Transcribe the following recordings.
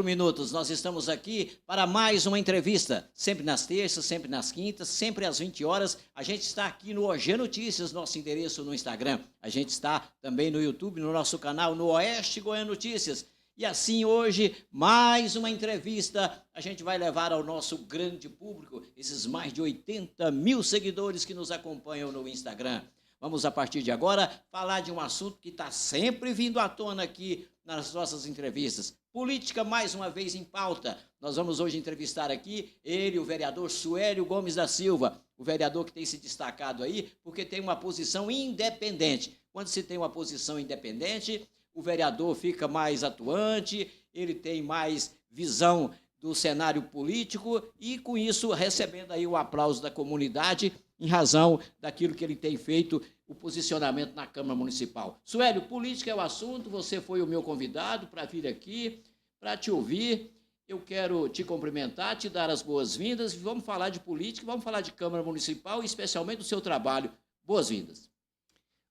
minutos. Nós estamos aqui para mais uma entrevista, sempre nas terças, sempre nas quintas, sempre às 20 horas. A gente está aqui no OG Notícias, nosso endereço no Instagram. A gente está também no YouTube, no nosso canal, no Oeste Goiano Notícias. E assim, hoje, mais uma entrevista, a gente vai levar ao nosso grande público, esses mais de 80 mil seguidores que nos acompanham no Instagram. Vamos, a partir de agora, falar de um assunto que está sempre vindo à tona aqui nas nossas entrevistas. Política, mais uma vez, em pauta. Nós vamos hoje entrevistar aqui ele, o vereador Suélio Gomes da Silva, o vereador que tem se destacado aí, porque tem uma posição independente. Quando se tem uma posição independente, o vereador fica mais atuante, ele tem mais visão do cenário político e, com isso, recebendo aí o aplauso da comunidade em razão daquilo que ele tem feito, o posicionamento na Câmara Municipal. Suélio, política é o assunto, você foi o meu convidado para vir aqui, para te ouvir. Eu quero te cumprimentar, te dar as boas-vindas, vamos falar de política, vamos falar de Câmara Municipal, especialmente do seu trabalho. Boas-vindas.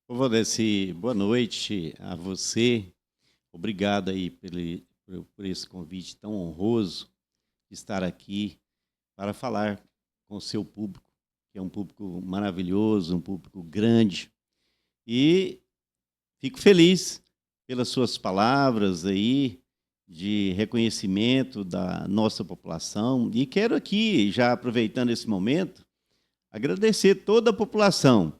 Ô, Valdeci, boa noite a você. Obrigado aí por esse convite tão honroso de estar aqui para falar com o seu público, que é um público maravilhoso, um público grande. E fico feliz pelas suas palavras aí de reconhecimento da nossa população. E quero aqui, já aproveitando esse momento, agradecer toda a população.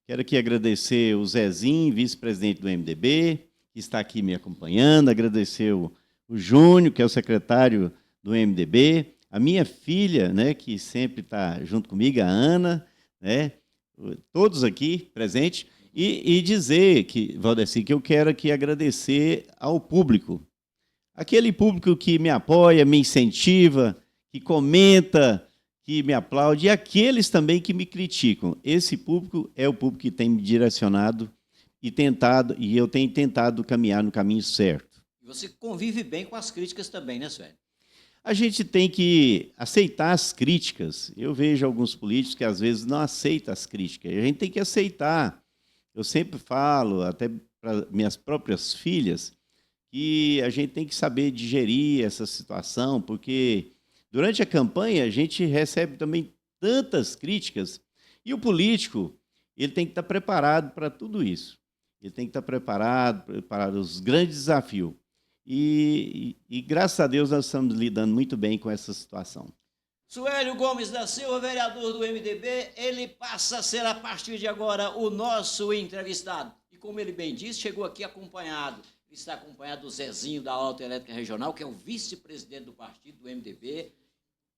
Quero aqui agradecer o Zezinho, vice-presidente do MDB, que está aqui me acompanhando, agradecer o Júnior, que é o secretário do MDB, a minha filha, né, que sempre está junto comigo, a Ana, né, todos aqui presentes, e dizer, que, Valdeci, que eu quero aqui agradecer ao público, aquele público que me apoia, me incentiva, que comenta, que me aplaude, e aqueles também que me criticam. Esse público é o público que tem me direcionado e eu tenho tentado caminhar no caminho certo. E você convive bem com as críticas também, né, Suélio? A gente tem que aceitar as críticas. Eu vejo alguns políticos que, às vezes, não aceitam as críticas. A gente tem que aceitar. Eu sempre falo, até para minhas próprias filhas, que a gente tem que saber digerir essa situação, porque durante a campanha, a gente recebe também tantas críticas, e o político ele tem que estar preparado para tudo isso. Ele tem que estar preparado para os grandes desafios. E graças a Deus, nós estamos lidando muito bem com essa situação. Suélio Gomes da Silva, vereador do MDB, ele passa a ser, a partir de agora, o nosso entrevistado. E como ele bem disse, chegou aqui acompanhado. Ele está acompanhado do Zezinho, da Autoelétrica Regional, que é o vice-presidente do partido, do MDB.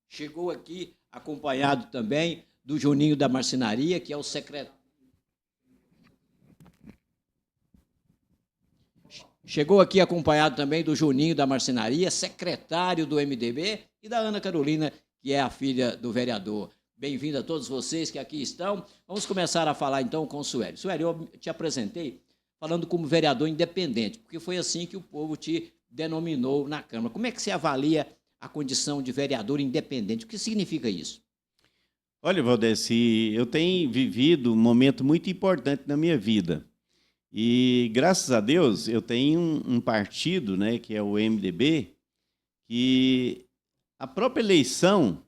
Chegou aqui acompanhado também do Juninho da Marcenaria, que é o secretário. Chegou aqui acompanhado também do Juninho da Marcenaria, secretário do MDB, e da Ana Carolina, que é a filha do vereador. Bem-vindo a todos vocês que aqui estão. Vamos começar a falar, então, com o Suélio. Suélio, eu te apresentei falando como vereador independente, porque foi assim que o povo te denominou na Câmara. Como é que você avalia a condição de vereador independente? O que significa isso? Olha, Valdeci, eu tenho vivido um momento muito importante na minha vida. E, graças a Deus, eu tenho um partido, né, que é o MDB, que a própria eleição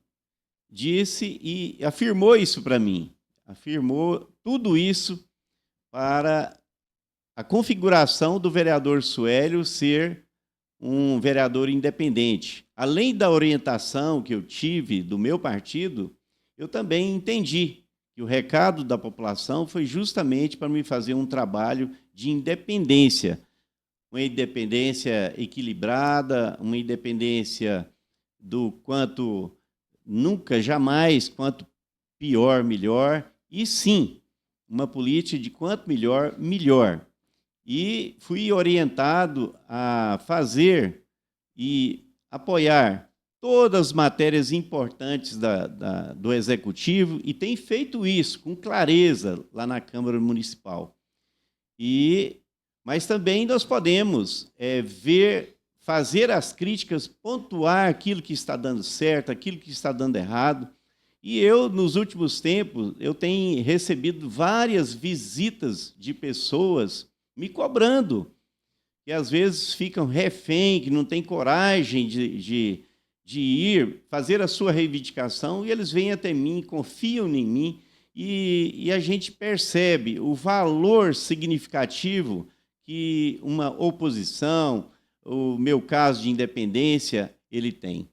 disse e afirmou isso para mim. Afirmou tudo isso para a configuração do vereador Suélio ser um vereador independente. Além da orientação que eu tive do meu partido, eu também entendi que o recado da população foi justamente para me fazer um trabalho de independência, uma independência equilibrada, uma independência do quanto nunca, jamais, quanto pior, melhor, e sim, uma política de quanto melhor, melhor. E fui orientado a fazer e apoiar todas as matérias importantes do Executivo, e tem feito isso com clareza lá na Câmara Municipal. Mas também nós podemos fazer as críticas, pontuar aquilo que está dando certo, aquilo que está dando errado. E eu, nos últimos tempos, eu tenho recebido várias visitas de pessoas me cobrando que às vezes ficam refém, que não têm coragem de ir fazer a sua reivindicação, e eles vêm até mim, confiam em mim, e a gente percebe o valor significativo que uma oposição, o meu caso de independência, ele tem.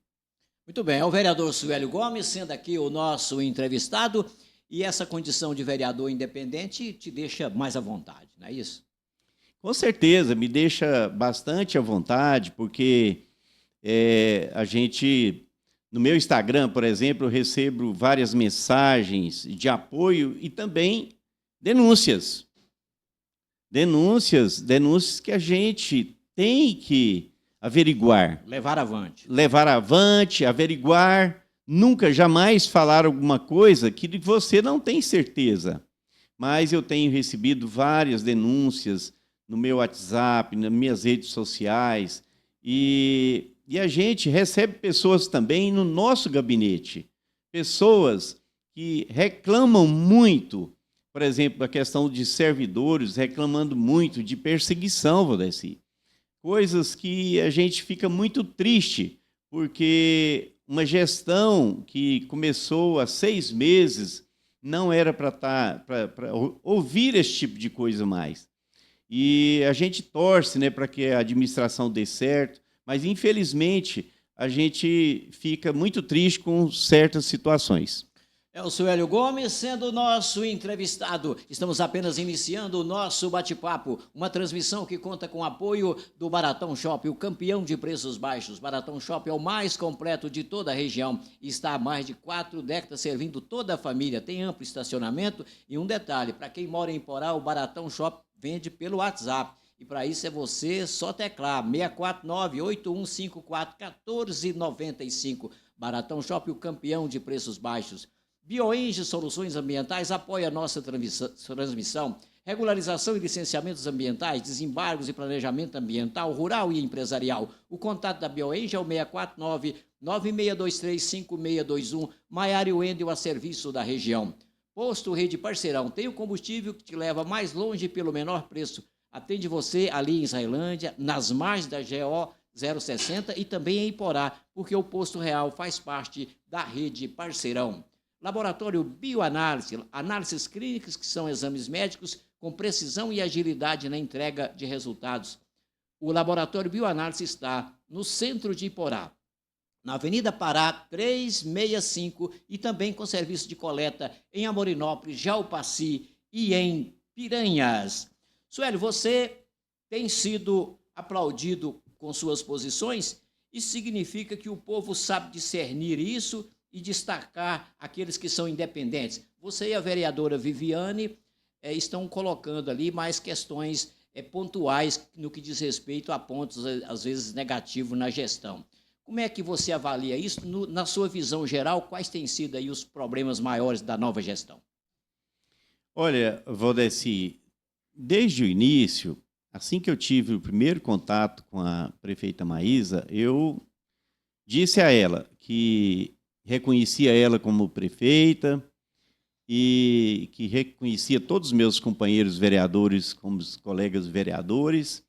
Muito bem, é o vereador Suélio Gomes, sendo aqui o nosso entrevistado, e essa condição de vereador independente te deixa mais à vontade, não é isso? Com certeza, me deixa bastante à vontade, porque a gente, no meu Instagram, por exemplo, eu recebo várias mensagens de apoio e também denúncias. Denúncias que a gente tem que averiguar. Levar avante. Levar avante, averiguar, nunca, jamais falar alguma coisa que você não tem certeza. Mas eu tenho recebido várias denúncias no meu WhatsApp, nas minhas redes sociais, e a gente recebe pessoas também no nosso gabinete, pessoas que reclamam muito, por exemplo, a questão de servidores, reclamando muito de perseguição, Valdeci. Coisas que a gente fica muito triste, porque uma gestão que começou há 6 meses não era para ouvir esse tipo de coisa mais. E a gente torce, né, para que a administração dê certo, mas, infelizmente, a gente fica muito triste com certas situações. É o Suélio Gomes sendo o nosso entrevistado. Estamos apenas iniciando o nosso bate-papo. Uma transmissão que conta com o apoio do Baratão Shopping, o campeão de preços baixos. Baratão Shopping é o mais completo de toda a região. Está há mais de 4 décadas servindo toda a família. Tem amplo estacionamento e um detalhe, para quem mora em Porá, o Baratão Shopping vende pelo WhatsApp. E para isso é você só teclar 649-8154-1495. Baratão Shopping, o campeão de preços baixos. Bioenge Soluções Ambientais apoia a nossa transmissão. Regularização e licenciamentos ambientais, desembargos e planejamento ambiental, rural e empresarial. O contato da Bioenge é o 649-9623-5621. Maiara Wendel a serviço da região. Posto Rede Parceirão, tem o combustível que te leva mais longe pelo menor preço. Atende você ali em Israelândia, nas margens da GO 060 e também em Iporá, porque o Posto Real faz parte da Rede Parceirão. Laboratório Bioanálise, análises clínicas que são exames médicos com precisão e agilidade na entrega de resultados. O Laboratório Bioanálise está no centro de Iporá, na Avenida Pará 365 e também com serviço de coleta em Amorinópolis, Jalpaci e em Piranhas. Suélio, você tem sido aplaudido com suas posições? Isso significa que o povo sabe discernir isso e destacar aqueles que são independentes. Você e a vereadora Viviane estão colocando ali mais questões pontuais no que diz respeito a pontos, às vezes, negativos na gestão. Como é que você avalia isso? Na sua visão geral, quais têm sido aí os problemas maiores da nova gestão? Olha, Valdeci, desde o início, assim que eu tive o primeiro contato com a prefeita Maísa, eu disse a ela que reconhecia ela como prefeita e que reconhecia todos os meus companheiros vereadores como os colegas vereadores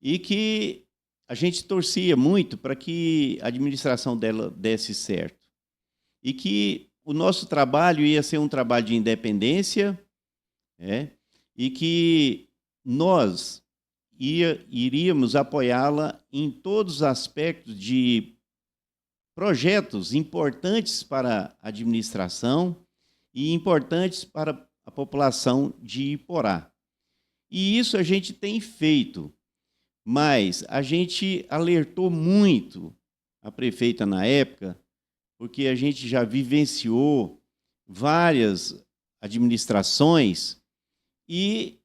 e que a gente torcia muito para que a administração dela desse certo e que o nosso trabalho ia ser um trabalho de independência, e que nós iríamos apoiá-la em todos os aspectos de projetos importantes para a administração e importantes para a população de Iporá. E isso a gente tem feito, mas a gente alertou muito a prefeita na época, porque a gente já vivenciou várias administrações e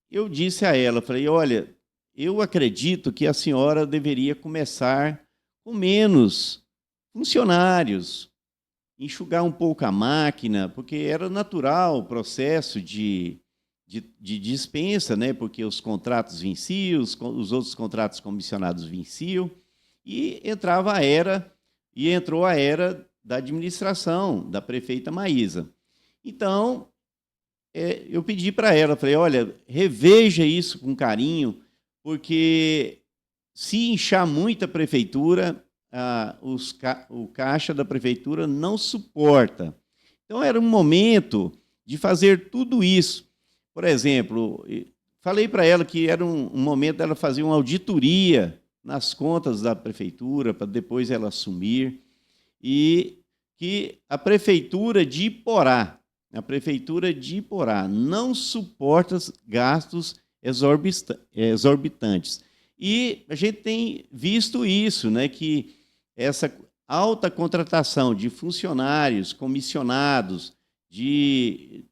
eu disse a ela, falei, olha, eu acredito que a senhora deveria começar com menos funcionários, enxugar um pouco a máquina, porque era natural o processo de dispensa, né? Porque os contratos venciam, os outros contratos comissionados venciam, e entrou a era da administração, da prefeita Maísa. Então, eu pedi para ela, falei, olha, reveja isso com carinho, porque se inchar muito a prefeitura, o caixa da prefeitura não suporta. Então, era um momento de fazer tudo isso. Por exemplo, falei para ela que era um momento dela fazer uma auditoria nas contas da prefeitura, para depois ela assumir, e que a prefeitura de Iporá não suporta gastos exorbitantes. E a gente tem visto isso, né, que essa alta contratação de funcionários, comissionados, de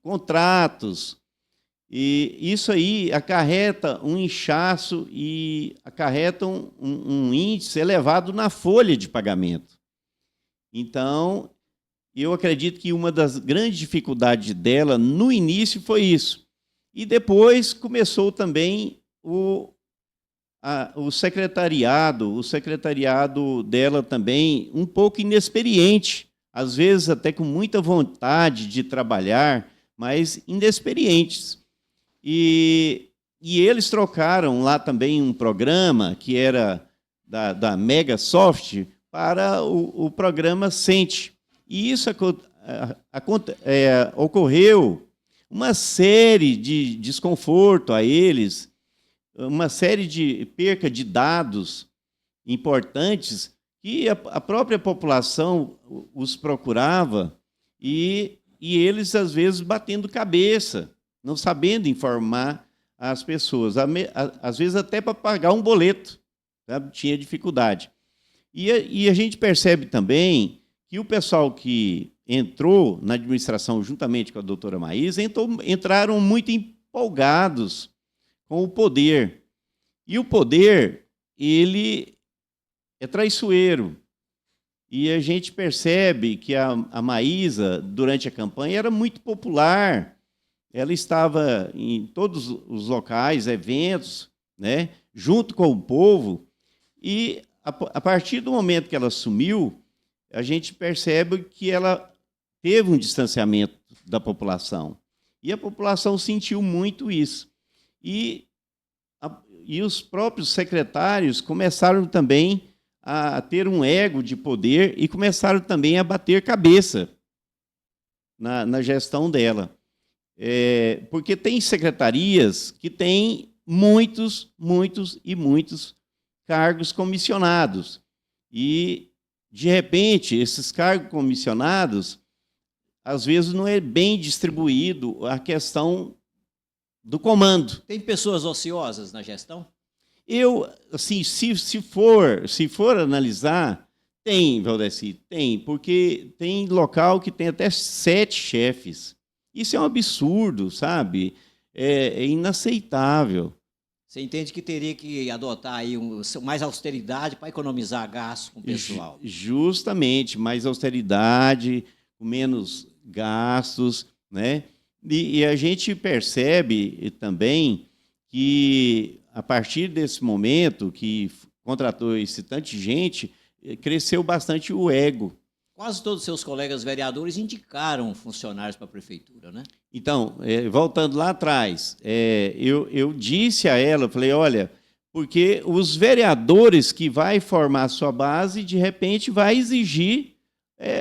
contratos, e isso aí acarreta um inchaço e acarreta um índice elevado na folha de pagamento. Então, eu acredito que uma das grandes dificuldades dela no início foi isso. E depois começou também o secretariado dela também um pouco inexperiente, às vezes até com muita vontade de trabalhar, mas inexperientes. E eles trocaram lá também um programa que era da Megasoft para o programa Sente. E isso ocorreu uma série de desconforto a eles, uma série de perca de dados importantes que a própria população os procurava e eles, às vezes, batendo cabeça, não sabendo informar as pessoas. Às vezes, até para pagar um boleto, sabe? Tinha dificuldade. E a gente percebe também que o pessoal que entrou na administração juntamente com a doutora Maísa entraram muito empolgados com o poder. E o poder, ele é traiçoeiro. E a gente percebe que a Maísa, durante a campanha, era muito popular. Ela estava em todos os locais, eventos, né, junto com o povo. E, a partir do momento que ela assumiu, a gente percebe que ela teve um distanciamento da população. E a população sentiu muito isso. E os próprios secretários começaram também a ter um ego de poder e começaram também a bater cabeça na gestão dela. Porque tem secretarias que têm muitos cargos comissionados. E, de repente, esses cargos comissionados, às vezes, não é bem distribuído a questão do comando. Tem pessoas ociosas na gestão? Assim, se for analisar, tem, Valdeci, tem, porque tem local que tem até 7 chefes. Isso é um absurdo, sabe? É inaceitável. Você entende que teria que adotar aí mais austeridade para economizar gastos com o pessoal? Justamente, mais austeridade, menos gastos, né? E a gente percebe também que, a partir desse momento que contratou esse tanto de gente, cresceu bastante o ego. Quase todos os seus colegas vereadores indicaram funcionários para a prefeitura, né? Então, voltando lá atrás, eu disse a ela, falei, olha, porque os vereadores que vai formar a sua base, de repente, vai exigir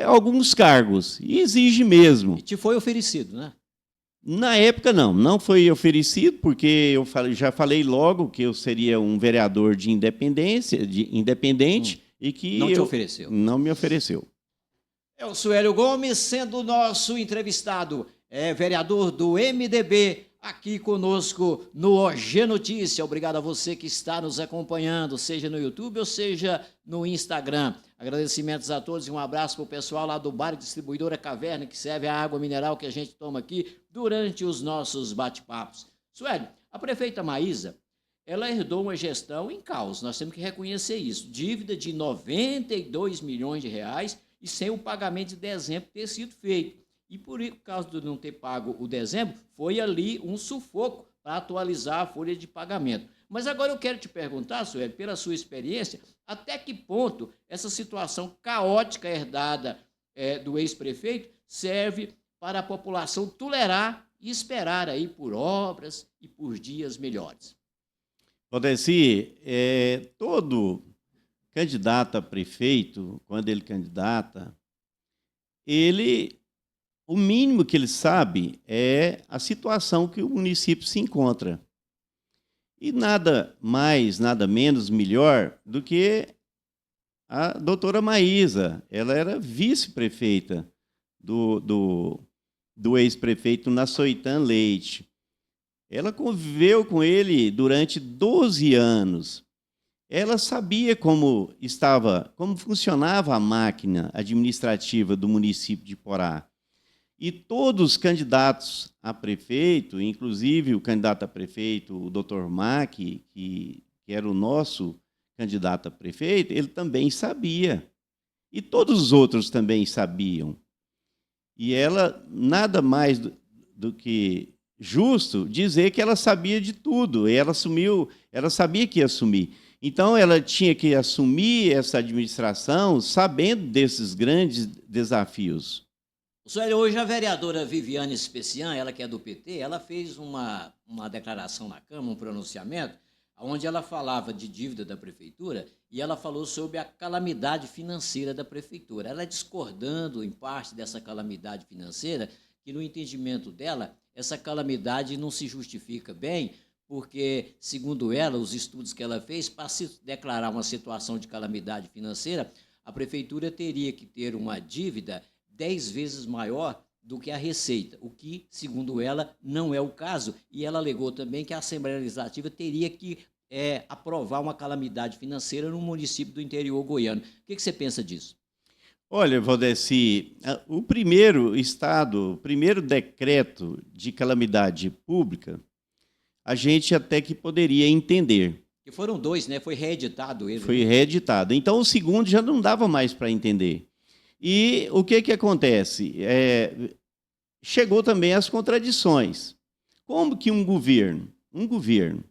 alguns cargos, e exige mesmo. E te foi oferecido, né? Na época, não foi oferecido, porque já falei logo que eu seria um vereador de independente, e que não te ofereceu. Não me ofereceu. É o Suélio Gomes, sendo o nosso entrevistado, vereador do MDB, aqui conosco no OG Notícia. Obrigado a você que está nos acompanhando, seja no YouTube ou seja no Instagram. Agradecimentos a todos e um abraço para o pessoal lá do Bar Distribuidora Caverna, que serve a água mineral que a gente toma aqui durante os nossos bate-papos. Suélio, a prefeita Maísa, ela herdou uma gestão em caos, nós temos que reconhecer isso. Dívida de 92 milhões de reais e sem o pagamento de dezembro ter sido feito. E por causa de não ter pago o dezembro, foi ali um sufoco para atualizar a folha de pagamento. Mas agora eu quero te perguntar, Suélio, pela sua experiência, até que ponto essa situação caótica herdada do ex-prefeito serve para a população tolerar e esperar aí por obras e por dias melhores? Valdeci, todo candidato a prefeito, quando ele candidata, o mínimo que ele sabe é a situação que o município se encontra. E nada mais, nada menos melhor do que a doutora Maísa. Ela era vice-prefeita do ex-prefeito Nassoitan Leite. Ela conviveu com ele durante 12 anos. Ela sabia como funcionava a máquina administrativa do município de Porá. E todos os candidatos a prefeito, inclusive o candidato a prefeito, o Dr. Mack, que era o nosso candidato a prefeito, ele também sabia. E todos os outros também sabiam. E ela, nada mais do que justo dizer que ela sabia de tudo. E ela sabia que ia assumir. Então, ela tinha que assumir essa administração sabendo desses grandes desafios. Senhor, hoje a vereadora Viviane Especian, ela que é do PT, ela fez uma declaração na Câmara, um pronunciamento, onde ela falava de dívida da Prefeitura e ela falou sobre a calamidade financeira da Prefeitura. Ela discordando, em parte, dessa calamidade financeira, que, no entendimento dela, essa calamidade não se justifica bem, porque, segundo ela, os estudos que ela fez, para se declarar uma situação de calamidade financeira, a Prefeitura teria que ter uma dívida 10 vezes maior do que a receita, o que, segundo ela, não é o caso. E ela alegou também que a Assembleia Legislativa teria que aprovar uma calamidade financeira no município do interior goiano. O que você pensa disso? Olha, Valdeci, o primeiro decreto de calamidade pública, a gente até que poderia entender. Que foram 2, né? Foi reeditado ele. Foi reeditado. Então, o segundo já não dava mais para entender. E o que acontece? Chegou também as contradições. Como que um governo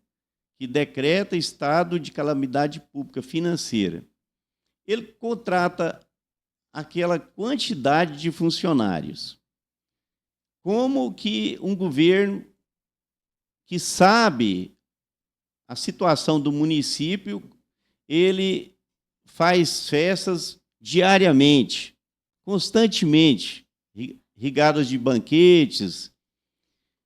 que decreta estado de calamidade pública financeira, ele contrata aquela quantidade de funcionários? Como que um governo que sabe a situação do município, ele faz festas diariamente, constantemente, regadas de banquetes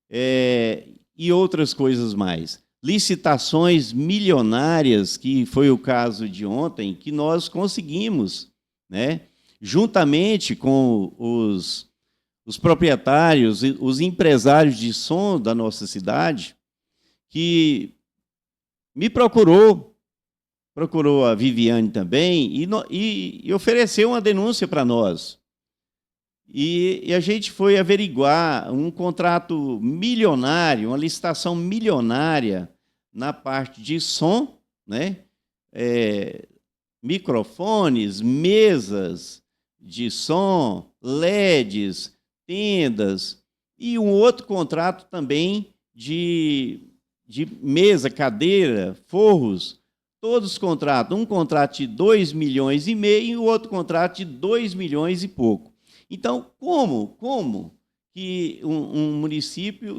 e outras coisas mais. Licitações milionárias, que foi o caso de ontem, que nós conseguimos, né, juntamente com os proprietários, os empresários de som da nossa cidade, que me procurou a Viviane também, e ofereceu uma denúncia para nós. E a gente foi averiguar um contrato milionário, uma licitação milionária na parte de som, né? Microfones, mesas de som, LEDs, tendas, e um outro contrato também de mesa, cadeira, forros, todos os contratos, um contrato de 2,5 milhões e o outro contrato de 2 milhões e pouco. Então, como que um município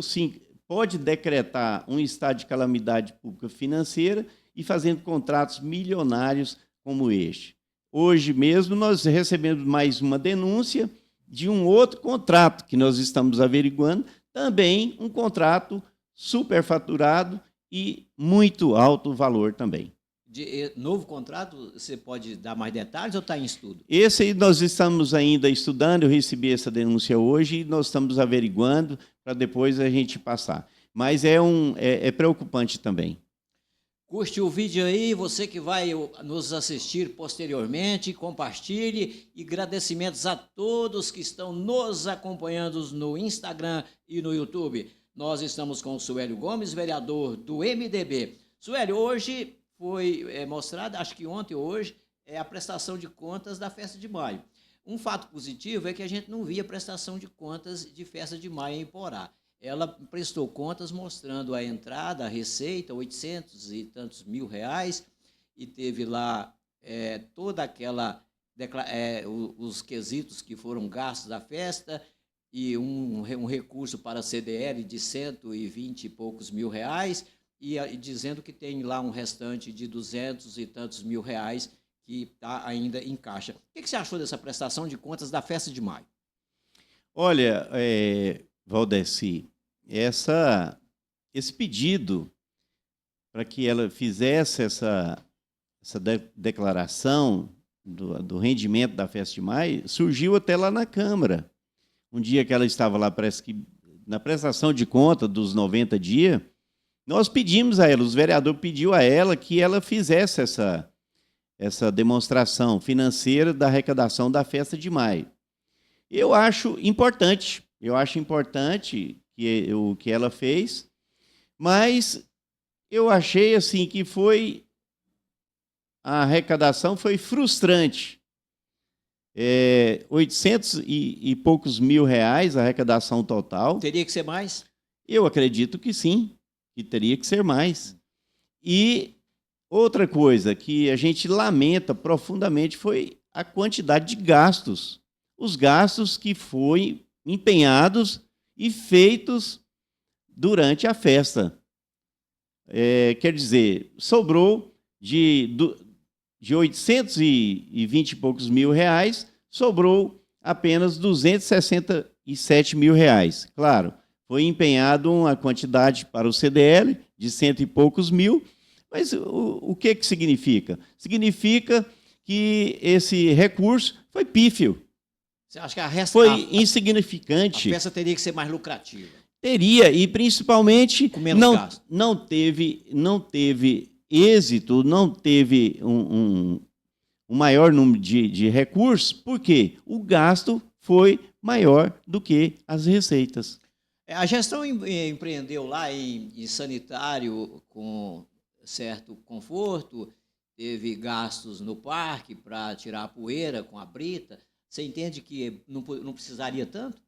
pode decretar um estado de calamidade pública financeira e fazendo contratos milionários como este? Hoje mesmo nós recebemos mais uma denúncia de um outro contrato que nós estamos averiguando, também um contrato superfaturado e muito alto valor também. De novo contrato, você pode dar mais detalhes ou está em estudo? Esse aí nós estamos ainda estudando, eu recebi essa denúncia hoje e nós estamos averiguando para depois a gente passar. Mas é preocupante também. Curte o vídeo aí, você que vai nos assistir posteriormente, compartilhe, e agradecimentos a todos que estão nos acompanhando no Instagram e no YouTube. Nós estamos com o Suélio Gomes, vereador do MDB. Suélio, hoje foi mostrada, acho que ontem ou hoje, a prestação de contas da festa de maio. Um fato positivo é que a gente não via prestação de contas de festa de maio em Porá. Ela prestou contas mostrando a entrada, a receita, 800 e tantos mil reais, e teve lá toda aquela os quesitos que foram gastos da festa, e um recurso para a CDL de 120 e poucos mil reais, e dizendo que tem lá um restante de 200 e tantos mil reais que está ainda em caixa. O que você achou dessa prestação de contas da festa de maio? Olha, Valdeci, esse pedido para que ela fizesse essa declaração do rendimento da festa de maio surgiu até lá na Câmara. Um dia que ela estava lá, parece que na prestação de conta dos 90 dias, nós pedimos a ela, os vereadores pediu a ela que ela fizesse essa demonstração financeira da arrecadação da festa de maio. Eu acho importante que o que ela fez, mas eu achei assim que a arrecadação foi frustrante. 800 e poucos mil reais a arrecadação total. Teria que ser mais? Eu acredito que sim, que teria que ser mais. E outra coisa que a gente lamenta profundamente foi a quantidade de gastos. Os gastos que foram empenhados e feitos durante a festa. Quer dizer, sobrou de 820 e poucos mil reais, sobrou apenas 267 mil reais. Claro, foi empenhado uma quantidade para o CDL de 100 e poucos mil, mas o que significa? Significa que esse recurso foi pífio. Você acha que foi insignificante. A festa teria que ser mais lucrativa? Teria, e principalmente não teve êxito, não teve um maior número de recursos, porque o gasto foi maior do que as receitas. A gestão empreendeu lá em sanitário com certo conforto, teve gastos no parque para tirar a poeira com a brita. Você entende que não precisaria tanto?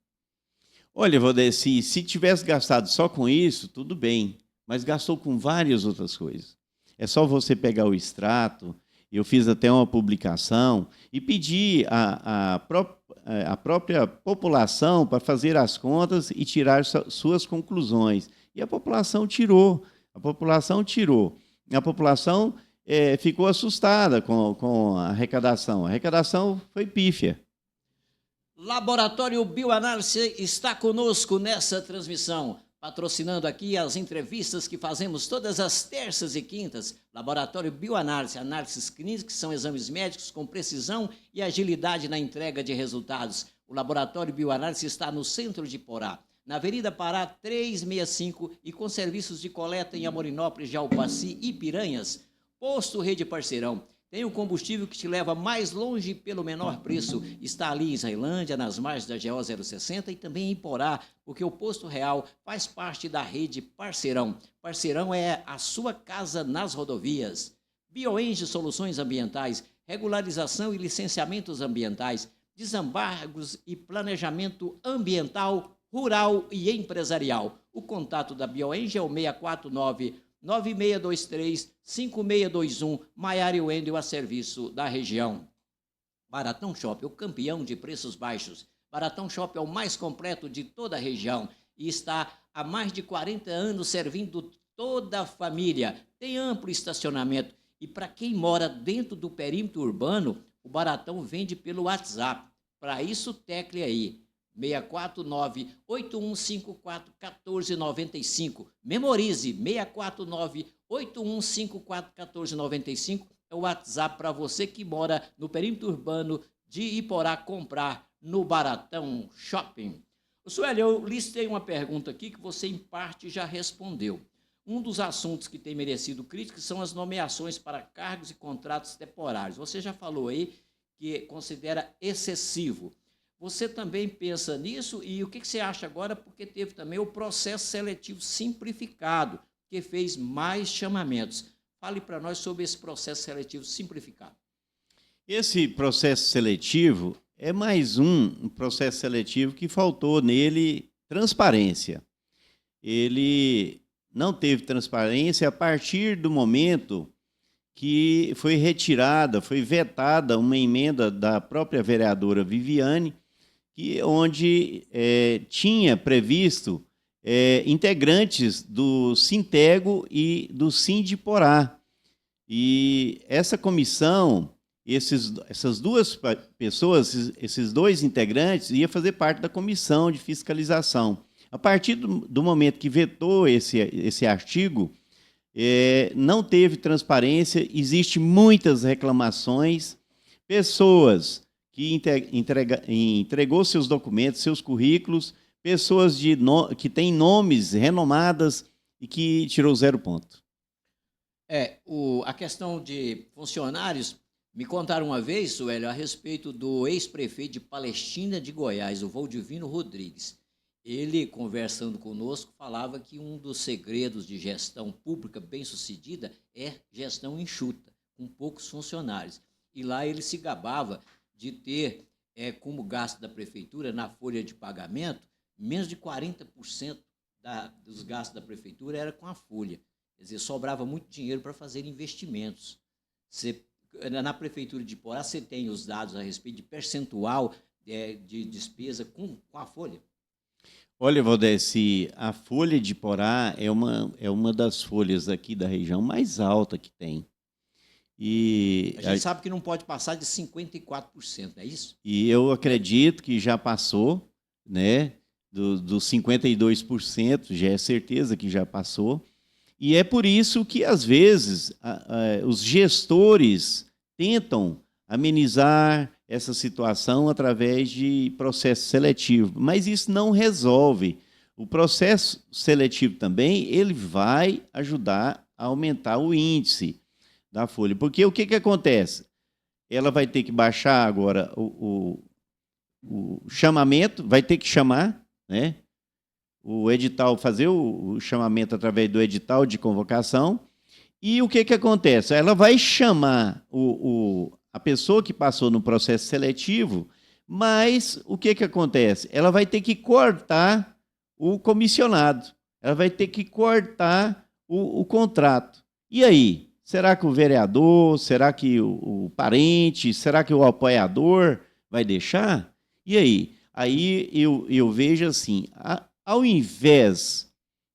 Olha, Valdeci, se tivesse gastado só com isso, tudo bem, mas gastou com várias outras coisas. É só você pegar o extrato, eu fiz até uma publicação, e pedi a própria população para fazer as contas e tirar suas conclusões. E a população tirou. A população ficou assustada com a arrecadação. A arrecadação foi pífia. Laboratório Bioanálise está conosco nessa transmissão, patrocinando aqui as entrevistas que fazemos todas as terças e quintas. Laboratório Bioanálise, análises clínicas, que são exames médicos com precisão e agilidade na entrega de resultados. O Laboratório Bioanálise está no centro de Porá, na Avenida Pará 365 e com serviços de coleta em Amorinópolis, Jalpaci e Piranhas. Posto Rede Parceirão. Tem o combustível que te leva mais longe pelo menor preço. Está ali em Israelândia, nas margens da GO 060 e também em Porá, porque o Posto Real faz parte da rede Parceirão. Parceirão é a sua casa nas rodovias. Bioenge Soluções Ambientais, regularização e licenciamentos ambientais, desembargos e planejamento ambiental, rural e empresarial. O contato da Bioenge é o 649-9623-5621, Maiara e Wendel a serviço da região. Baratão Shopping, o campeão de preços baixos. Baratão Shopping é o mais completo de toda a região e está há mais de 40 anos servindo toda a família. Tem amplo estacionamento e para quem mora dentro do perímetro urbano, o Baratão vende pelo WhatsApp. Para isso, tecle aí. 649-8154-1495. Memorize, 649-8154-1495 é o WhatsApp para você que mora no perímetro urbano de Iporá comprar no Baratão Shopping. Sueli, eu listei uma pergunta aqui que você em parte já respondeu. Um dos assuntos que tem merecido críticas são as nomeações para cargos e contratos temporários. Você já falou aí que considera excessivo. Você também pensa nisso e o que você acha agora? Porque teve também o processo seletivo simplificado, que fez mais chamamentos. Fale para nós sobre esse processo seletivo simplificado. Esse processo seletivo é mais um processo seletivo que faltou nele transparência. Ele não teve transparência a partir do momento que foi retirada, foi vetada uma emenda da própria vereadora Viviane, onde tinha previsto integrantes do Sintego e do Sindiporá. E essa comissão, essas duas pessoas, esses dois integrantes, ia fazer parte da comissão de fiscalização. A partir do momento que vetou esse artigo, não teve transparência, existem muitas reclamações, pessoas que entregou seus documentos, seus currículos, pessoas que têm nomes renomadas e que tirou 0 ponto. A questão de funcionários, me contaram uma vez, Suélio, a respeito do ex-prefeito de Palestina de Goiás, o Valdivino Rodrigues. Ele, conversando conosco, falava que um dos segredos de gestão pública bem-sucedida é gestão enxuta, com poucos funcionários. E lá ele se gabava de ter, como gasto da prefeitura, na folha de pagamento, menos de 40% dos gastos da prefeitura era com a folha. Quer dizer, sobrava muito dinheiro para fazer investimentos. Na prefeitura de Iporá, você tem os dados a respeito de percentual de despesa com a folha? Olha, Valdeci, a folha de Iporá é uma das folhas aqui da região mais alta que tem. E a gente sabe que não pode passar de 54%, não é isso? E eu acredito que já passou, né, dos 52%, já é certeza que já passou. E é por isso que, às vezes, os gestores tentam amenizar essa situação através de processo seletivo, mas isso não resolve. O processo seletivo também ele vai ajudar a aumentar o índice da folha, porque o que acontece? Ela vai ter que baixar agora o chamamento, vai ter que chamar, né? O edital, fazer o chamamento através do edital de convocação. E o que acontece? Ela vai chamar a pessoa que passou no processo seletivo, mas o que acontece? Ela vai ter que cortar o comissionado, ela vai ter que cortar o contrato. E aí? Será que o vereador, será que o parente, será que o apoiador vai deixar? E aí? Aí eu vejo assim, ao invés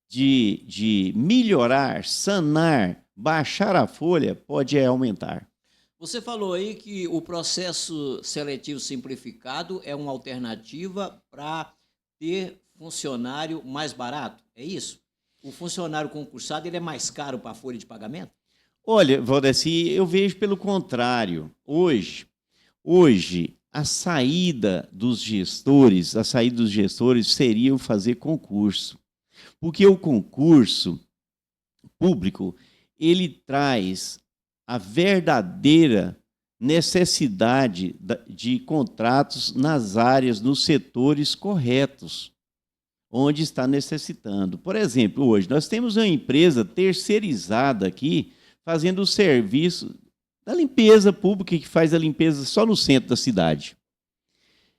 de melhorar, sanar, baixar a folha, pode aumentar. Você falou aí que o processo seletivo simplificado é uma alternativa para ter funcionário mais barato, é isso? O funcionário concursado ele é mais caro para a folha de pagamento? Olha, Valdeci, eu vejo pelo contrário. Hoje, a saída dos gestores seria fazer concurso. Porque o concurso público, ele traz a verdadeira necessidade de contratos nas áreas, nos setores corretos, onde está necessitando. Por exemplo, hoje nós temos uma empresa terceirizada aqui, fazendo o serviço da limpeza pública, que faz a limpeza só no centro da cidade.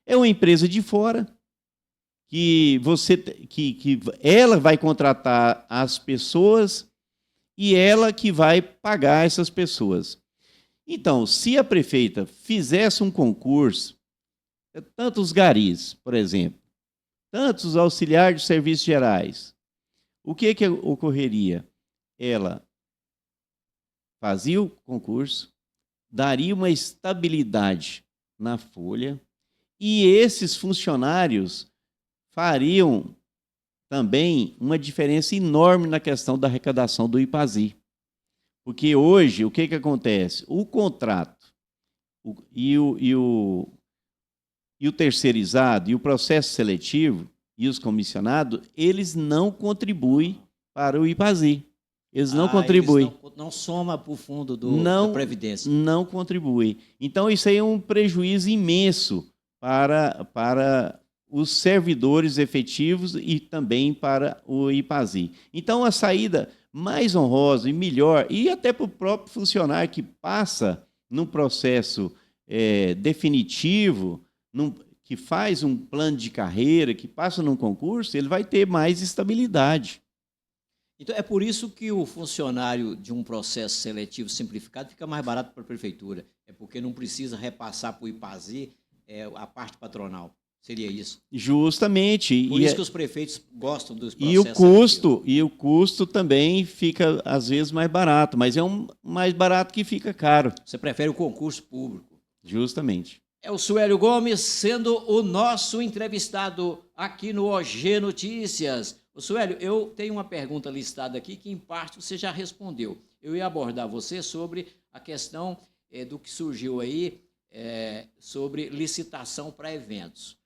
É uma empresa de fora, que ela vai contratar as pessoas e ela que vai pagar essas pessoas. Então, se a prefeita fizesse um concurso, tantos garis, por exemplo, tantos auxiliares de serviços gerais, o que ocorreria? Ela fazia o concurso, daria uma estabilidade na folha e esses funcionários fariam também uma diferença enorme na questão da arrecadação do IPAZI. Porque hoje, o que acontece? O contrato e o terceirizado e o processo seletivo e os comissionados, eles não contribuem para o IPAZI. Eles não contribuem. Eles não soma para o fundo da Previdência. Não contribui. Então, isso aí é um prejuízo imenso para os servidores efetivos e também para o IPAZI. Então, a saída mais honrosa e melhor, e até para o próprio funcionário que passa num processo definitivo, que faz um plano de carreira, que passa num concurso, ele vai ter mais estabilidade. Então, é por isso que o funcionário de um processo seletivo simplificado fica mais barato para a prefeitura. É porque não precisa repassar para o IPAZI a parte patronal. Seria isso. Justamente. Por isso que os prefeitos gostam dos e o processos. custo também fica, às vezes, mais barato, mas é um mais barato que fica caro. Você prefere o concurso público. Justamente. É o Suélio Gomes sendo o nosso entrevistado aqui no OG Notícias. O Suélio, eu tenho uma pergunta listada aqui que, em parte, você já respondeu. Eu ia abordar você sobre a questão do que surgiu aí sobre licitação para eventos.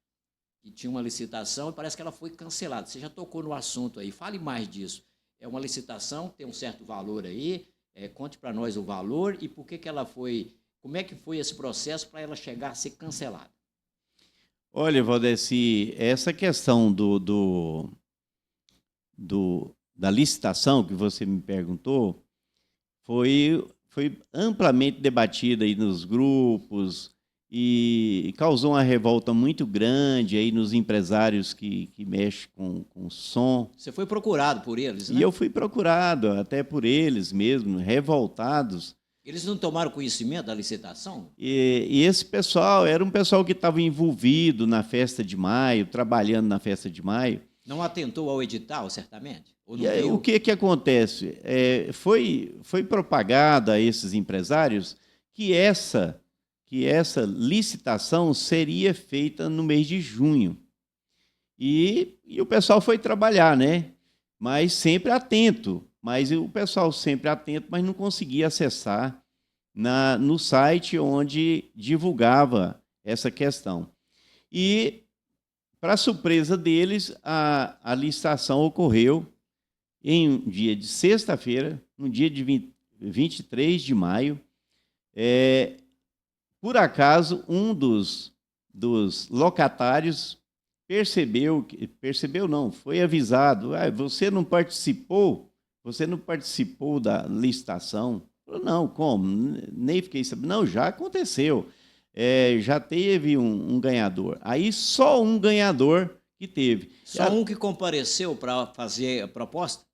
Que tinha uma licitação e parece que ela foi cancelada. Você já tocou no assunto aí. Fale mais disso. É uma licitação, tem um certo valor aí. Conte para nós o valor e por que ela foi... Como é que foi esse processo para ela chegar a ser cancelada? Olha, Valdeci, essa questão da licitação que você me perguntou foi amplamente debatida aí nos grupos e causou uma revolta muito grande aí nos empresários que mexem com som. Você foi procurado por eles, né? E eu fui procurado até por eles mesmo, revoltados. Eles não tomaram conhecimento da licitação? E esse pessoal era um pessoal que estava envolvido na festa de maio, trabalhando na festa de maio. Não atentou ao edital, certamente? Ou não E aí, viu? o que acontece? Foi propagado a esses empresários que essa licitação seria feita no mês de junho. E o pessoal foi trabalhar, né? Mas sempre atento. Mas o pessoal sempre atento, mas não conseguia acessar no site onde divulgava essa questão. E, para surpresa deles, a licitação ocorreu em um dia de sexta-feira, no dia de 23 de maio. Por acaso, um dos locatários foi avisado, você não participou da licitação? Falou, não, como? Nem fiquei sabendo. Não, já aconteceu. Já teve um ganhador. Aí só um ganhador que teve. Só um que compareceu para fazer a proposta?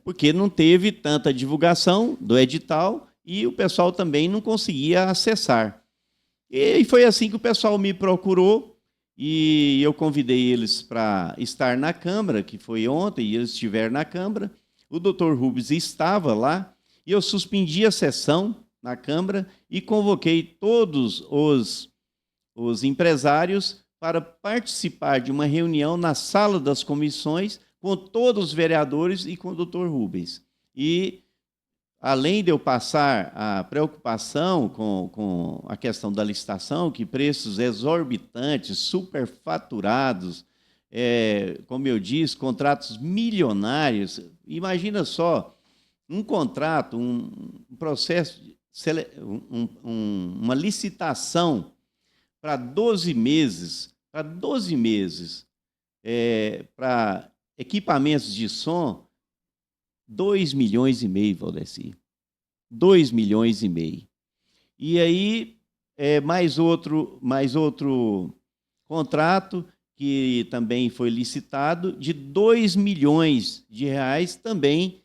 Porque não teve tanta divulgação do edital e o pessoal também não conseguia acessar. E foi assim que o pessoal me procurou e eu convidei eles para estar na Câmara, que foi ontem, e eles estiveram na Câmara. O doutor Rubens estava lá e eu suspendi a sessão na Câmara e convoquei todos os empresários para participar de uma reunião na sala das comissões com todos os vereadores e com o doutor Rubens. E, além de eu passar a preocupação com a questão da licitação, que preços exorbitantes, superfaturados, como eu disse, contratos milionários. Imagina só, um contrato, um processo, uma licitação para 12 meses, para equipamentos de som, 2,5 milhões, Valdeci. 2,5 milhões. E aí, mais outro contrato, que também foi licitado, de 2 milhões de reais, também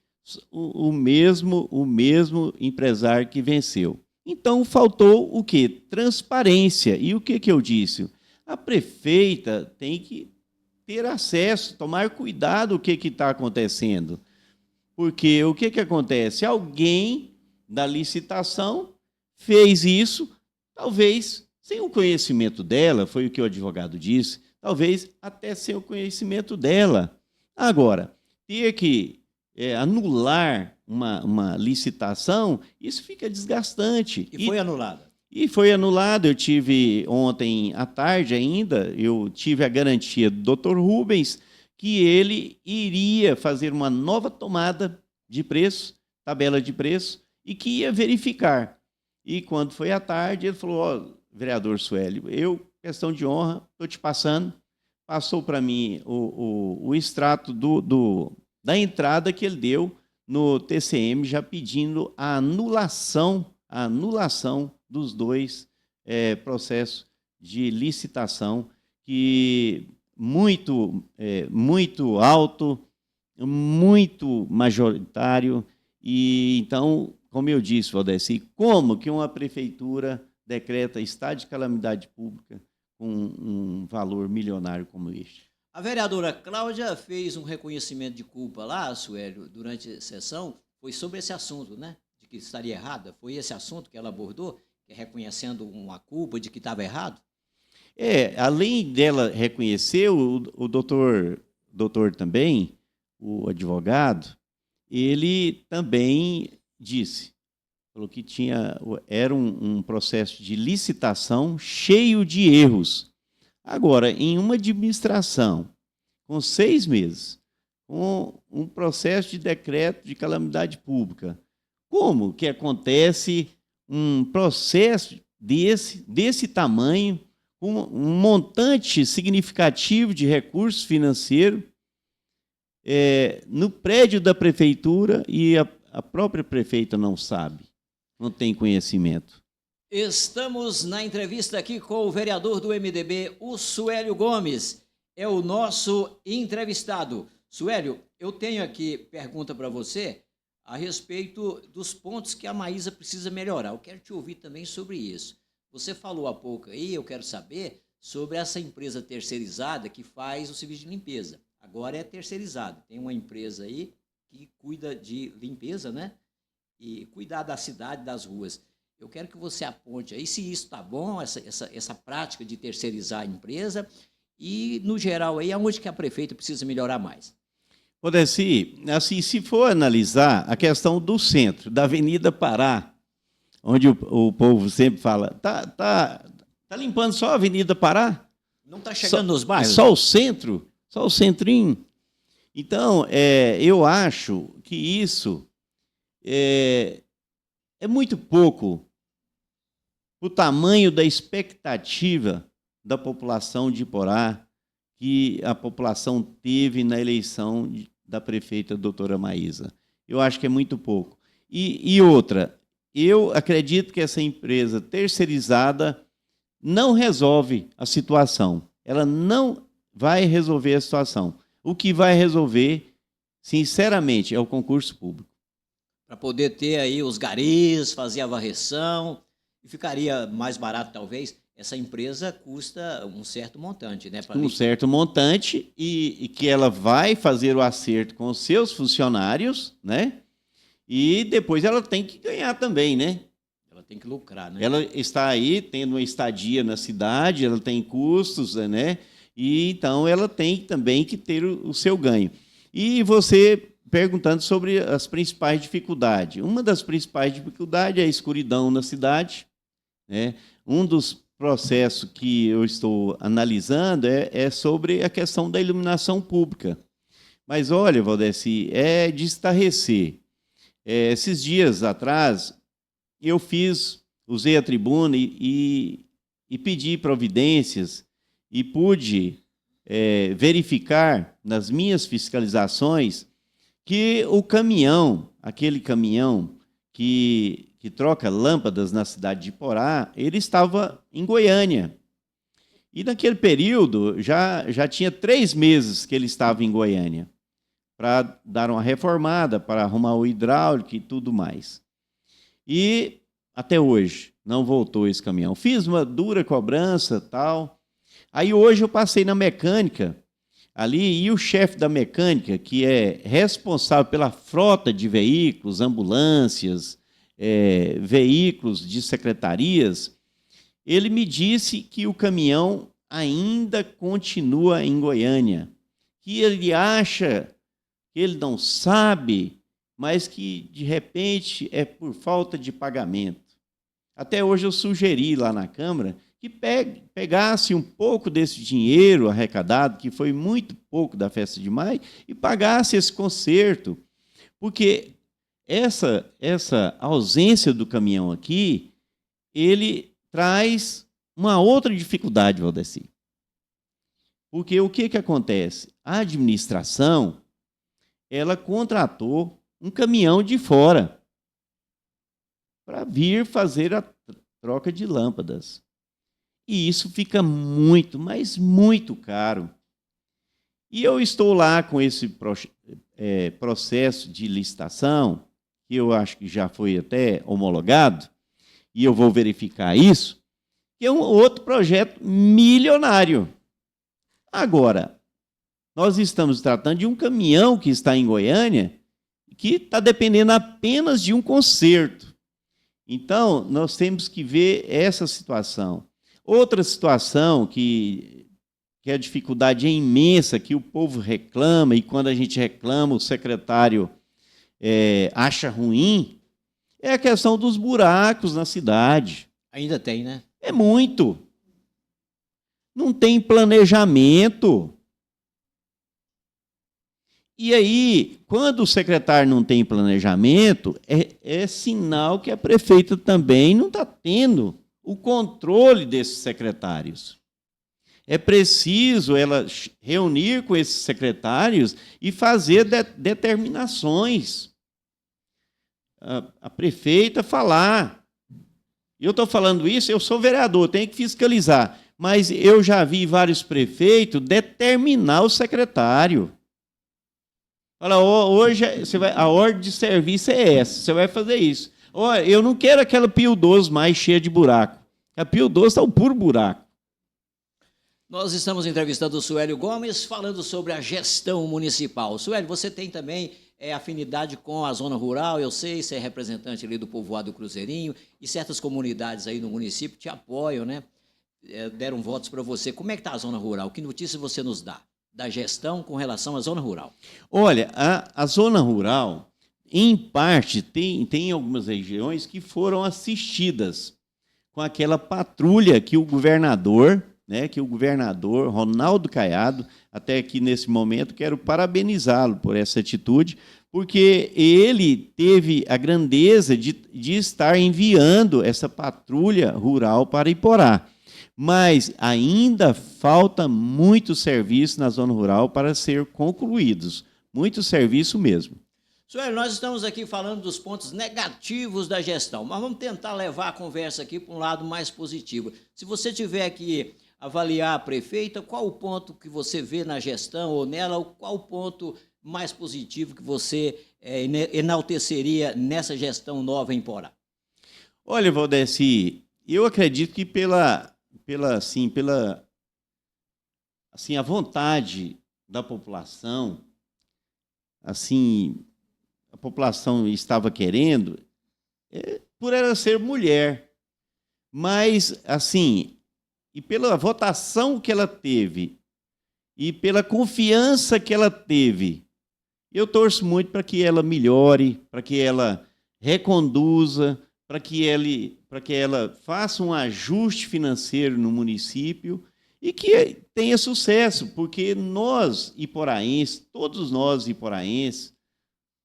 o mesmo empresário que venceu. Então, faltou o quê? Transparência. E o que eu disse? A prefeita tem que ter acesso, tomar cuidado o que está acontecendo. Porque o que acontece? Alguém da licitação fez isso, talvez sem o conhecimento dela, foi o que o advogado disse, talvez até sem o conhecimento dela. Agora, ter que anular uma licitação, isso fica desgastante. E foi anulada? E foi anulado. Eu tive ontem à tarde ainda, eu tive a garantia do Dr. Rubens que ele iria fazer uma nova tomada de preço, tabela de preço, e que ia verificar. E quando foi à tarde, ele falou, vereador Suélio, questão de honra, estou te passando, passou para mim o extrato da entrada que ele deu no TCM, já pedindo a anulação dos dois processos de licitação, que muito alto, muito majoritário. E então, como eu disse, Valdeci, como que uma prefeitura decreta estado de calamidade pública com um valor milionário como este. A vereadora Cláudia fez um reconhecimento de culpa lá, Suélio, durante a sessão, foi sobre esse assunto, né? De que estaria errada. Foi esse assunto que ela abordou, que é reconhecendo uma culpa de que estava errado? Além dela reconhecer, o doutor também, o advogado, ele também disse, falou que era um processo de licitação cheio de erros. Agora, em uma administração, com 6 meses, com um processo de decreto de calamidade pública, como que acontece um processo desse tamanho, com um montante significativo de recursos financeiros, no prédio da prefeitura e a própria prefeita não sabe, não tem conhecimento? Estamos na entrevista aqui com o vereador do MDB, o Suélio Gomes. É o nosso entrevistado. Suélio, eu tenho aqui pergunta para você a respeito dos pontos que a Maísa precisa melhorar. Eu quero te ouvir também sobre isso. Você falou há pouco aí, eu quero saber sobre essa empresa terceirizada que faz o serviço de limpeza. Agora é terceirizado. Tem uma empresa aí que cuida de limpeza, né? E cuidar da cidade, das ruas. Eu quero que você aponte aí se isso está bom, essa prática de terceirizar a empresa e, no geral, aí, aonde que a prefeita precisa melhorar mais. Odeci, assim, se for analisar a questão do centro, da Avenida Pará, onde o povo sempre fala, tá limpando só a Avenida Pará? Não está chegando nos bairros? Só o centro? Só o centrinho? Então, eu acho que isso é muito pouco o tamanho da expectativa da população de Iporá que a população teve na eleição da prefeita doutora Maísa. Eu acho que é muito pouco. E outra, eu acredito que essa empresa terceirizada não resolve a situação. Ela não vai resolver a situação. O que vai resolver, sinceramente, é o concurso público. Para poder ter aí os garis, fazer a varreção, e ficaria mais barato, talvez. Essa empresa custa um certo montante, né? Um certo montante, e que ela vai fazer o acerto com os seus funcionários, né? E depois ela tem que ganhar também, né? Ela tem que lucrar, né? Ela está aí tendo uma estadia na cidade, ela tem custos, né? E então ela tem também que ter o seu ganho. E você perguntando sobre as principais dificuldades. Uma das principais dificuldades é a escuridão na cidade, né? Um dos processos que eu estou analisando é sobre a questão da iluminação pública. Mas, olha, Valdeci, é de estarrecer. Esses dias atrás, eu usei a tribuna e pedi providências e pude verificar nas minhas fiscalizações que o caminhão, aquele caminhão que troca lâmpadas na cidade de Iporá, ele estava em Goiânia. E naquele período, já tinha 3 meses que ele estava em Goiânia, para dar uma reformada, para arrumar o hidráulico e tudo mais. E até hoje não voltou esse caminhão. Fiz uma dura cobrança, tal. Aí hoje eu passei na mecânica ali, e o chefe da mecânica, que é responsável pela frota de veículos, ambulâncias, veículos de secretarias, ele me disse que o caminhão ainda continua em Goiânia, que ele acha, que ele não sabe, mas que, de repente, é por falta de pagamento. Até hoje eu sugeri lá na Câmara que pegasse um pouco desse dinheiro arrecadado, que foi muito pouco da festa de maio, e pagasse esse conserto, porque essa ausência do caminhão aqui, ele traz uma outra dificuldade, Valdeci. Porque o que acontece? A administração, ela contratou um caminhão de fora para vir fazer a troca de lâmpadas. E isso fica muito, mas muito caro. E eu estou lá com esse processo de licitação, que eu acho que já foi até homologado, e eu vou verificar isso, que é um outro projeto milionário. Agora, nós estamos tratando de um caminhão que está em Goiânia, que está dependendo apenas de um conserto. Então, nós temos que ver essa situação. Outra situação que a dificuldade é imensa, que o povo reclama, e quando a gente reclama, o secretário acha ruim, é a questão dos buracos na cidade. Ainda tem, né? É muito. Não tem planejamento. E aí, quando o secretário não tem planejamento, é sinal que a prefeita também não está tendo o controle desses secretários. É preciso ela reunir com esses secretários e fazer determinações. A prefeita falar. Eu estou falando isso, eu sou vereador, tenho que fiscalizar. Mas eu já vi vários prefeitos determinar o secretário. Fala, hoje a ordem de serviço é essa, você vai fazer isso. Eu não quero aquela Pio 12 mais cheia de buraco. A Pio 12 está um puro buraco. Nós estamos entrevistando o Suélio Gomes, falando sobre a gestão municipal. Suélio, você tem também afinidade com a zona rural, eu sei, você é representante ali do povoado Cruzeirinho, e certas comunidades aí no município te apoiam, né? Deram votos para você. Como é que está a zona rural? Que notícia você nos dá da gestão com relação à zona rural? Olha, a zona rural, em parte, tem algumas regiões que foram assistidas com aquela patrulha que o governador Ronaldo Caiado, até aqui nesse momento quero parabenizá-lo por essa atitude, porque ele teve a grandeza de estar enviando essa patrulha rural para Iporá. Mas ainda falta muito serviço na zona rural para ser concluídos. Muito serviço mesmo. Suélio, nós estamos aqui falando dos pontos negativos da gestão, mas vamos tentar levar a conversa aqui para um lado mais positivo. Se você tiver que avaliar a prefeita, qual o ponto que você vê na gestão ou nela, qual o ponto mais positivo que você enalteceria nessa gestão nova em Porá? Olha, Valdeci, eu acredito que pela a vontade da população, a população estava querendo, por ela ser mulher, mas e pela votação que ela teve e pela confiança que ela teve, eu torço muito para que ela melhore, para que ela reconduza, para que ela faça um ajuste financeiro no município e que tenha sucesso, porque nós, iporaenses, todos nós, iporaenses,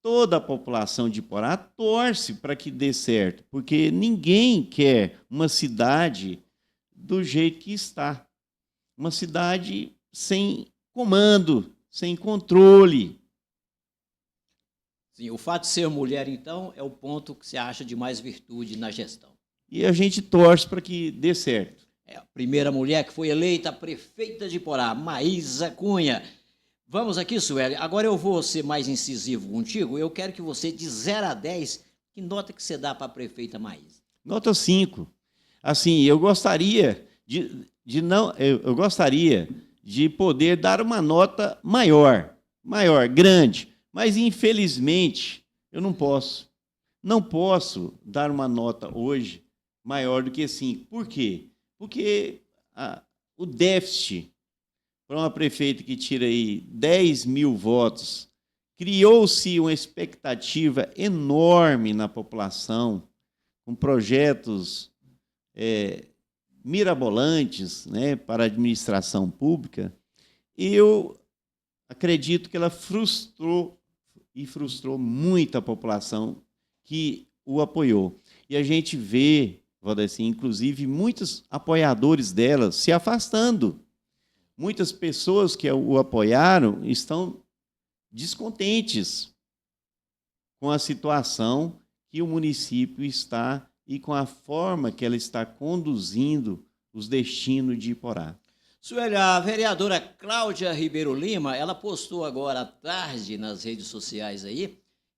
toda a população de Iporá torce para que dê certo, porque ninguém quer uma cidade do jeito que está. Uma cidade sem comando, sem controle. Sim, o fato de ser mulher, então, é o ponto que você acha de mais virtude na gestão. E a gente torce para que dê certo. A primeira mulher que foi eleita prefeita de Iporá, Maísa Cunha. Vamos aqui, Suélio. Agora eu vou ser mais incisivo contigo. Eu quero que você, de 0 a 10, que nota que você dá para a prefeita Maísa? Nota 5. Eu gostaria eu gostaria de poder dar uma nota maior, grande, mas infelizmente eu não posso. Não posso dar uma nota hoje maior do que 5. Por quê? Porque o déficit para uma prefeita que tira aí 10 mil votos, criou-se uma expectativa enorme na população, com projetos mirabolantes, né, para a administração pública. Eu acredito que ela frustrou muito a população que o apoiou. E a gente vê, Valdeci, inclusive, muitos apoiadores dela se afastando. Muitas pessoas que o apoiaram estão descontentes com a situação que o município está e com a forma que ela está conduzindo os destinos de Iporá. Suélio, a vereadora Cláudia Ribeiro Lima, ela postou agora à tarde nas redes sociais aí,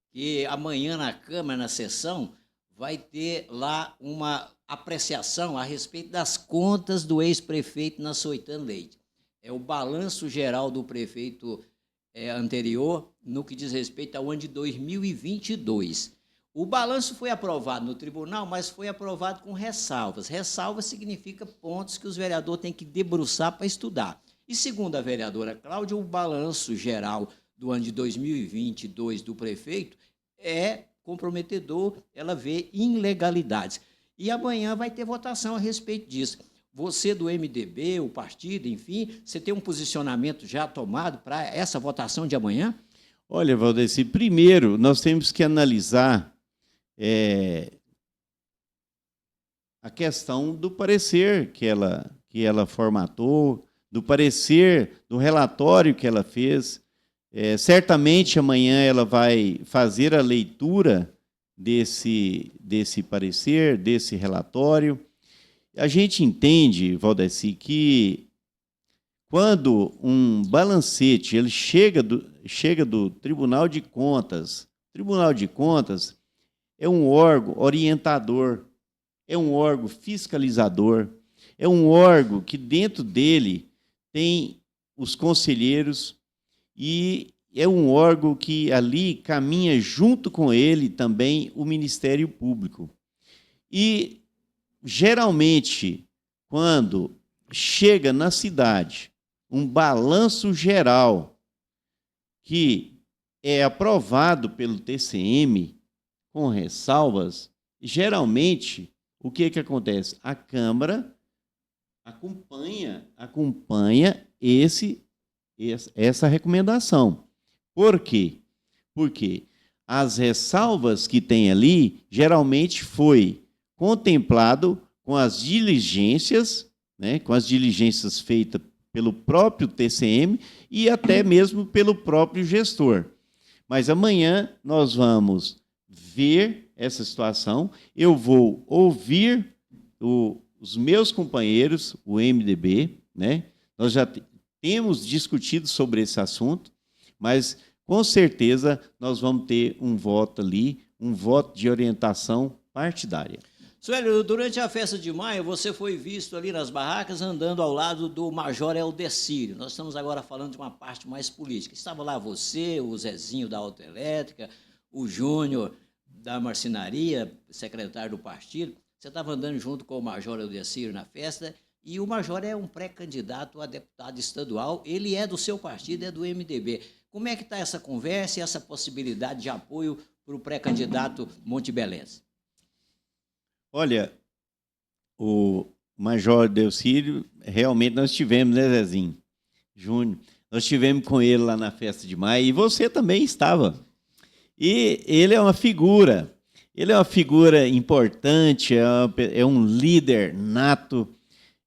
que amanhã na Câmara, na sessão, vai ter lá uma apreciação a respeito das contas do ex-prefeito Nassoitano Leite. É o balanço geral do prefeito anterior no que diz respeito ao ano de 2022. O balanço foi aprovado no tribunal, mas foi aprovado com ressalvas. Ressalvas significa pontos que os vereadores têm que debruçar para estudar. E segundo a vereadora Cláudia, o balanço geral do ano de 2022 do prefeito é comprometedor, ela vê ilegalidades. E amanhã vai ter votação a respeito disso. Você do MDB, o partido, enfim, você tem um posicionamento já tomado para essa votação de amanhã? Olha, Valdeci, primeiro nós temos que analisar a questão do parecer que ela formatou, do parecer, do relatório que ela fez. Certamente amanhã ela vai fazer a leitura desse parecer, desse relatório. A gente entende, Valdeci, que quando um balancete ele chega do Tribunal de Contas é um órgão orientador, é um órgão fiscalizador, é um órgão que dentro dele tem os conselheiros e é um órgão que ali caminha junto com ele também o Ministério Público. E, geralmente, quando chega na cidade um balanço geral que é aprovado pelo TCM com ressalvas, geralmente, o que acontece? A Câmara acompanha essa recomendação. Por quê? Porque as ressalvas que tem ali, geralmente foi contemplado com as diligências, né, com as diligências feitas pelo próprio TCM e até mesmo pelo próprio gestor. Mas amanhã nós vamos ver essa situação, eu vou ouvir os meus companheiros, o MDB, né? Nós já temos discutido sobre esse assunto, mas com certeza nós vamos ter um voto ali, um voto de orientação partidária. Suélio, durante a festa de maio, você foi visto ali nas barracas andando ao lado do Major Eldecírio. Nós estamos agora falando de uma parte mais política. Estava lá você, o Zezinho da Autoelétrica, o Júnior da Marcenaria, secretário do partido. Você estava andando junto com o Major Eldecírio na festa, e o Major é um pré-candidato a deputado estadual, ele é do seu partido, é do MDB. Como é que está essa conversa e essa possibilidade de apoio para o pré-candidato montebelense? Olha, o Major Eldecírio, realmente nós tivemos, né, Zezinho? Júnior, nós tivemos com ele lá na festa de maio, e você também estava. E ele é uma figura importante, é um líder nato,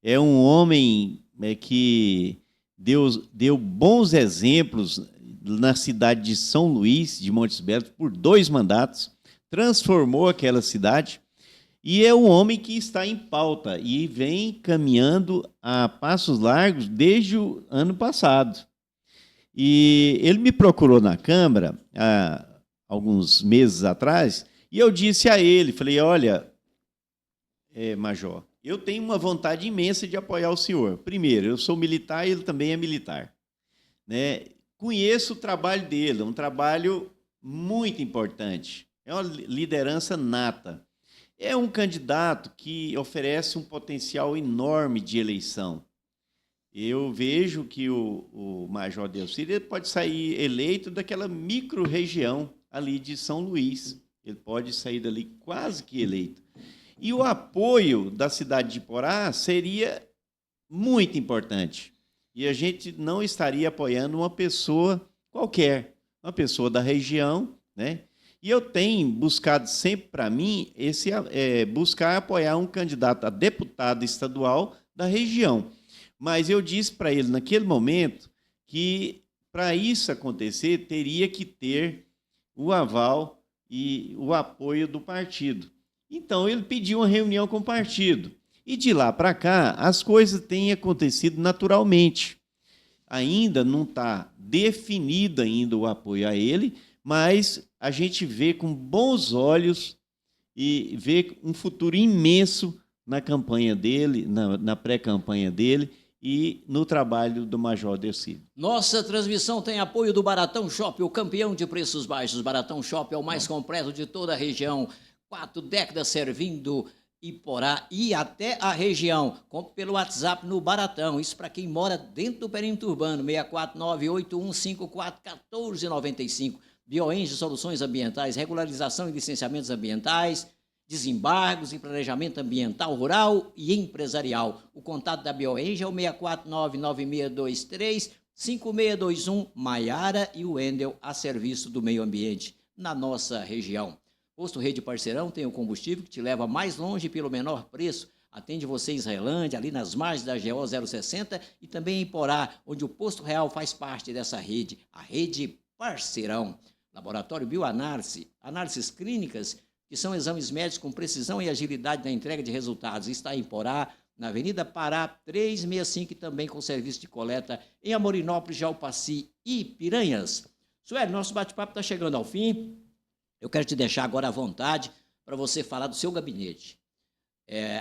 é um homem que deu bons exemplos na cidade de São Luís, de Montes Belos, por 2 mandatos, transformou aquela cidade, e é um homem que está em pauta e vem caminhando a passos largos desde o ano passado. E ele me procurou na Câmara, há alguns meses atrás, e eu disse a ele, falei, olha, Major, eu tenho uma vontade imensa de apoiar o senhor. Primeiro, eu sou militar e ele também é militar, né? Conheço o trabalho dele, um trabalho muito importante, é uma liderança nata. É um candidato que oferece um potencial enorme de eleição. Eu vejo que o Major Eldecírio pode sair eleito daquela micro-região ali de São Luís. Ele pode sair dali quase que eleito. E o apoio da cidade de Iporá seria muito importante. E a gente não estaria apoiando uma pessoa qualquer, uma pessoa da região, né? E eu tenho buscado sempre para mim buscar apoiar um candidato a deputado estadual da região. Mas eu disse para ele, naquele momento, que para isso acontecer, teria que ter o aval e o apoio do partido. Então, ele pediu uma reunião com o partido. E de lá para cá, as coisas têm acontecido naturalmente. Ainda não está definido ainda o apoio a ele, mas a gente vê com bons olhos e vê um futuro imenso na campanha dele, na pré-campanha dele e no trabalho do Major Dercílio. Nossa transmissão tem apoio do Baratão Shopping, o campeão de preços baixos. Baratão Shopping é o mais completo de toda a região. 4 décadas servindo Iporá e até a região. Compre pelo WhatsApp no Baratão. Isso para quem mora dentro do perímetro urbano. 649-8154-1495. Bioenge Soluções Ambientais, regularização e licenciamentos ambientais, desembargos e planejamento ambiental, rural e empresarial. O contato da Bioenge é o 649-9623-5621, Maiara e Wendel, a serviço do meio ambiente na nossa região. Posto Rede Parceirão tem o combustível que te leva mais longe pelo menor preço. Atende você em Israelândia, ali nas margens da GO 060 e também em Iporá, onde o Posto Real faz parte dessa rede, a Rede Parceirão. Laboratório Bioanálise, análises clínicas, que são exames médicos com precisão e agilidade na entrega de resultados. Está em Iporá, na Avenida Pará 365 e também com serviço de coleta em Amorinópolis, Jalpaci e Piranhas. Sueli, nosso bate-papo está chegando ao fim. Eu quero te deixar agora à vontade para você falar do seu gabinete.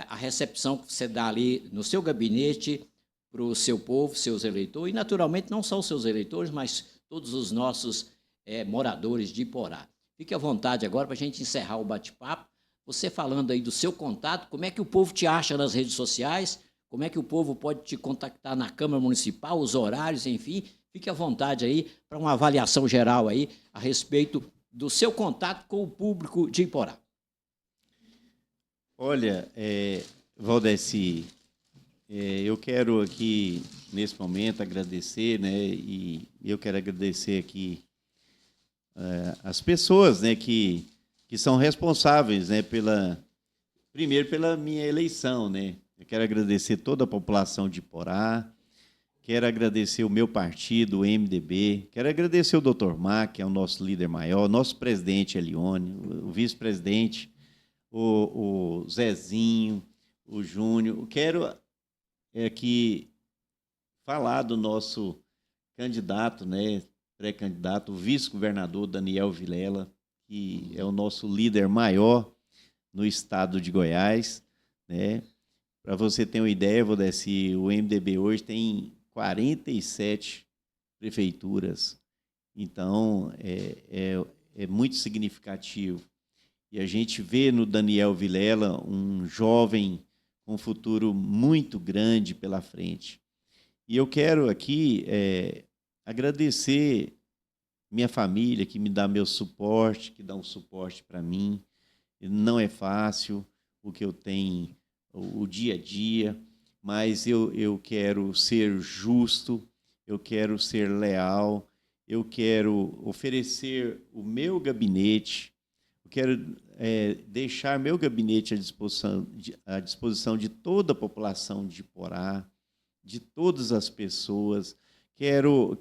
A recepção que você dá ali no seu gabinete para o seu povo, seus eleitores, e naturalmente não só os seus eleitores, mas todos os nossos moradores de Iporá. Fique à vontade agora para a gente encerrar o bate-papo. Você falando aí do seu contato, como é que o povo te acha nas redes sociais, como é que o povo pode te contactar na Câmara Municipal, os horários, enfim. Fique à vontade aí para uma avaliação geral aí a respeito do seu contato com o público de Iporá. Olha, Valdeci, eu quero aqui, nesse momento, agradecer, né, e eu quero agradecer aqui as pessoas, né, que são responsáveis, né, primeiro pela minha eleição, né. Eu quero agradecer toda a população de Iporá, quero agradecer o meu partido, o MDB, quero agradecer o Dr. Mac, que é o nosso líder maior, nosso presidente Elione, o vice-presidente, o Zezinho, o Júnior. Quero aqui falar do nosso candidato, né, pré-candidato, o vice-governador Daniel Vilela, que é o nosso líder maior no estado de Goiás, né. Para você ter uma ideia, Valdeci, o MDB hoje tem 47 prefeituras, então é muito significativo. E a gente vê no Daniel Vilela um jovem com um futuro muito grande pela frente. E eu quero aqui agradecer minha família, que me dá meu suporte, que dá um suporte para mim. Não é fácil o que eu tenho, o dia a dia, mas eu quero ser justo, eu quero ser leal, eu quero oferecer o meu gabinete, eu quero deixar meu gabinete à disposição de toda a população de Iporá, de todas as pessoas. Quero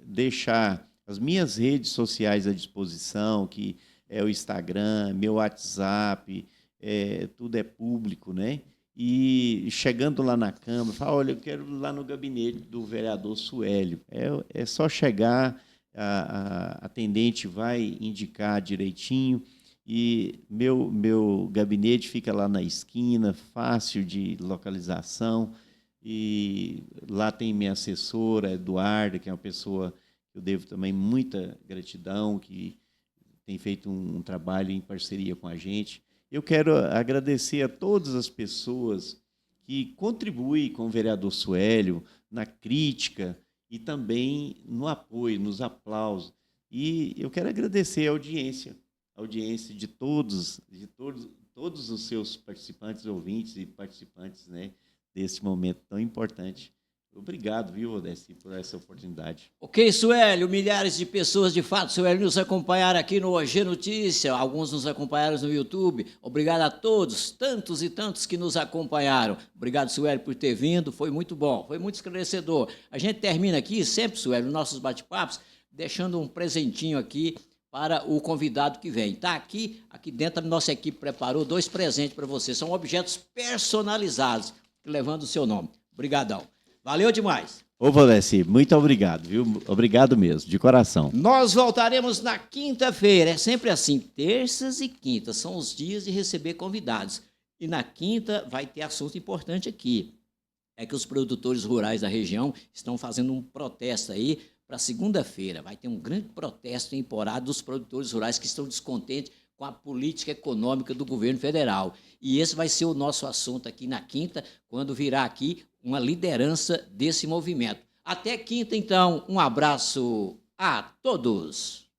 deixar as minhas redes sociais à disposição, que é o Instagram, meu WhatsApp, tudo é público, né? E chegando lá na Câmara, fala, olha, eu quero ir lá no gabinete do vereador Suélio. É só chegar, a atendente vai indicar direitinho, e meu gabinete fica lá na esquina, fácil de localização, e lá tem minha assessora, Eduarda, que é uma pessoa que eu devo também muita gratidão, que tem feito um trabalho em parceria com a gente. Eu quero agradecer a todas as pessoas que contribuem com o vereador Suélio na crítica e também no apoio, nos aplausos. E eu quero agradecer a audiência de todos os seus participantes, ouvintes e participantes, né, desse momento tão importante. Obrigado, viu, Valdeci, por essa oportunidade. Ok, Suélio, milhares de pessoas, de fato, Suélio, nos acompanharam aqui no OG Notícia, alguns nos acompanharam no YouTube. Obrigado a todos, tantos e tantos que nos acompanharam. Obrigado, Suélio, por ter vindo, foi muito bom, foi muito esclarecedor. A gente termina aqui, sempre, Suélio, nossos bate-papos, deixando um presentinho aqui para o convidado que vem. Está aqui dentro, a nossa equipe preparou 2 presentes para você, são objetos personalizados, levando o seu nome. Obrigadão. Valeu demais. Ô, Valdeci, muito obrigado, viu? Obrigado mesmo, de coração. Nós voltaremos na quinta-feira. É sempre assim, terças e quintas são os dias de receber convidados. E na quinta vai ter assunto importante aqui. É que os produtores rurais da região estão fazendo um protesto aí para segunda-feira. Vai ter um grande protesto em Iporá dos produtores rurais que estão descontentes com a política econômica do governo federal. E esse vai ser o nosso assunto aqui na quinta, quando virá aqui uma liderança desse movimento. Até quinta, então, um abraço a todos.